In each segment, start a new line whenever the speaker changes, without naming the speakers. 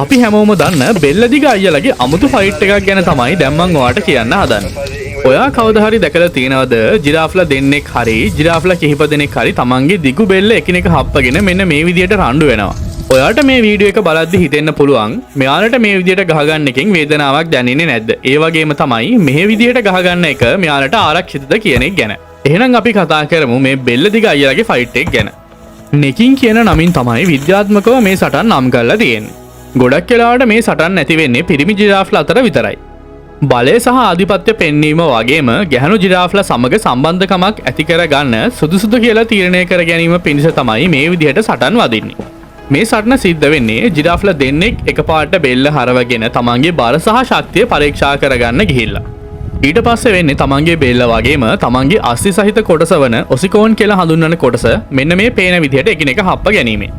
අපි හැමෝම දන්න බෙල්ලදිග අයියලගේ අමුතු ෆයිට් එකක් ගැන තමයි දැන් මම ඔයාලට කියන්න හදන්නේ. ඔයා කවදා හරි දැකලා තියෙනවද ජිරාෆ්ලා දෙන්නෙක් හරි ජිරාෆ්ලා කිහිප දෙනෙක් හරි තමන්ගේ දිගු බෙල්ල එකිනෙක හප්පගෙන මෙන්න මේ විදියට රණ්ඩු වෙනවා. ඔයාට මේ වීඩියෝ එක බලද්දි හිතෙන්න පුළුවන් මෙයාලට මේ විදියට ගහගන්න එකෙන් වේදනාවක් දැනෙන්නේ නැද්ද? ඒ වගේම තමයි මේ විදියට ගහගන්න එක මෙයාලට ආරක්ෂිතද කියන එක ගැන. එහෙනම් අපි කතා කරමු මේ බෙල්ලදිග අයියලගේ ෆයිට් එක ගැන. නෙකින් කියන නමින් තමයි විද්‍යාත්මකව මේ සටන් නම් කරලා තියෙන්නේ. ගොඩක් වෙලාවට මේ සටන් නැති වෙන්නේ පිරිමි ජිරාෆ්ලා අතර විතරයි. බලය සහ ආධිපත්‍ය පෙන්වීම වගේම ගැහණු ජිරාෆ්ලා සමග සම්බන්ධකමක් ඇති කරගන්න සුදුසුද කියලා තීරණය කර ගැනීම පිණිස තමයි මේ විදිහට සටන් වදින්නේ. මේ සටන සිද්ධ වෙන්නේ ජිරාෆ්ලා දෙන්නෙක් එකපාරට බෙල්ල හරවගෙන තමන්ගේ බර සහ ශක්තිය පරීක්ෂා කරගන්න ගිහිල්ලා. ඊට පස්සේ වෙන්නේ තමන්ගේ බෙල්ල වගේම තමන්ගේ අස්ථි සහිත කොටස වන ඔසිකෝන් කියලා හඳුන්වන කොටස මෙන්න මේ පේන විදිහට එකිනෙක හප්ප ගැනීමෙන්.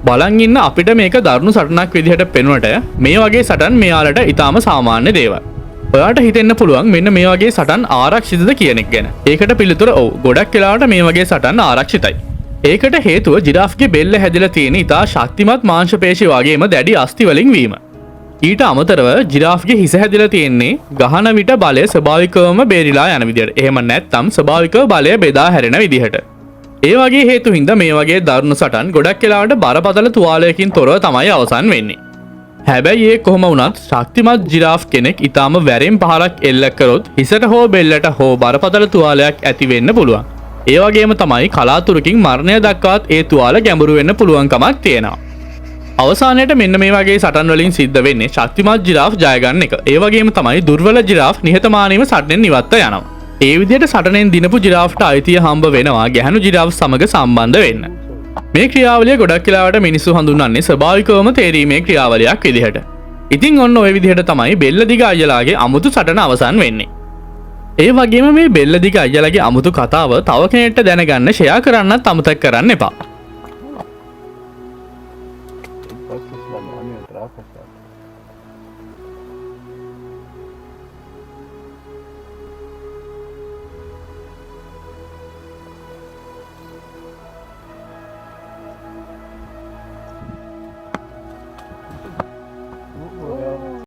බලන් ඉන්න අපිට මේක දරුණු සටනක් විදිහට පෙනුනට මේ වගේ සටන් මෙයාලට ඊටාම සාමාන්‍ය දේවල්. ඔයාට හිතෙන්න පුළුවන් මෙන්න මේ වගේ සටන් ආරක්ෂිතද කියන එක ගැන. ඒකට පිළිතුර ඔව්. ගොඩක් වෙලාවට මේ වගේ සටන් ආරක්ෂිතයි. ඒකට හේතුව ජිරාෆ්ගේ බෙල්ල හැදිලා තියෙන ඉතා ශක්තිමත් මාංශ පේශි වගේම දැඩි අස්ථි වලින් වීම. ඊට අමතරව ජිරාෆ්ගේ හිස හැදිලා තියෙන්නේ ගහන විට බලය ස්වභාවිකවම බේරිලා යන විදිහට. එහෙම නැත්නම් ස්වභාවිකව බලය බෙදා හැරෙන විදිහට. ඒ වගේ හේතු හින්දා මේ වගේ දරුණු සටන් ගොඩක් වෙලාවට බරපතල තුවාලයකින් තොරව තමයි අවසන් වෙන්නේ. හැබැයි ඒ කොහොම වුණත් ශක්තිමත් ජිරාෆ් කෙනෙක් ඊටාම වැරෙන් පහරක් එල්ල කරොත් හිසට හෝ බෙල්ලට හෝ බරපතල තුවාලයක් ඇති වෙන්න පුළුවන්. ඒ වගේම තමයි කලාතුරකින් මරණය දක්වාත් ඒ තුවාල ගැඹුරු වෙන්න පුළුවන්කමක් තියෙනවා. අවසානයේට මෙන්න මේ වගේ සටන් වලින් සිද්ධ වෙන්නේ ශක්තිමත් ජිරාෆ් ජය ගන්න එක. ඒ වගේම තමයි දුර්වල ජිරාෆ් නිහතමානීව සටනෙන් ඉවත්ව යනවා. ඒ විදිහට සටනෙන් දිනපු ජිරාෆ්ට අයිතිය හම්බ වෙනවා ගැහණු ජිරාෆ් සමග සම්බන්ධ වෙන්න. මේ ක්‍රියාවලිය ගොඩක් වෙලාවට මිනිස්සු හඳුන්වන්නේ ස්වභාවිකවම තේරීමේ ක්‍රියාවලියක් විදිහට. ඉතින් ඔන්න ඔය විදිහට තමයි බෙල්ලදිග අයියලාගේ අමුතු සටන අවසන් වෙන්නේ. ඒ වගේම මේ බෙල්ලදිග අයියලාගේ අමුතු කතාව තව කෙනෙක්ට දැනගන්න ෂෙයා කරන්නත් අමතක කරන්න එපා.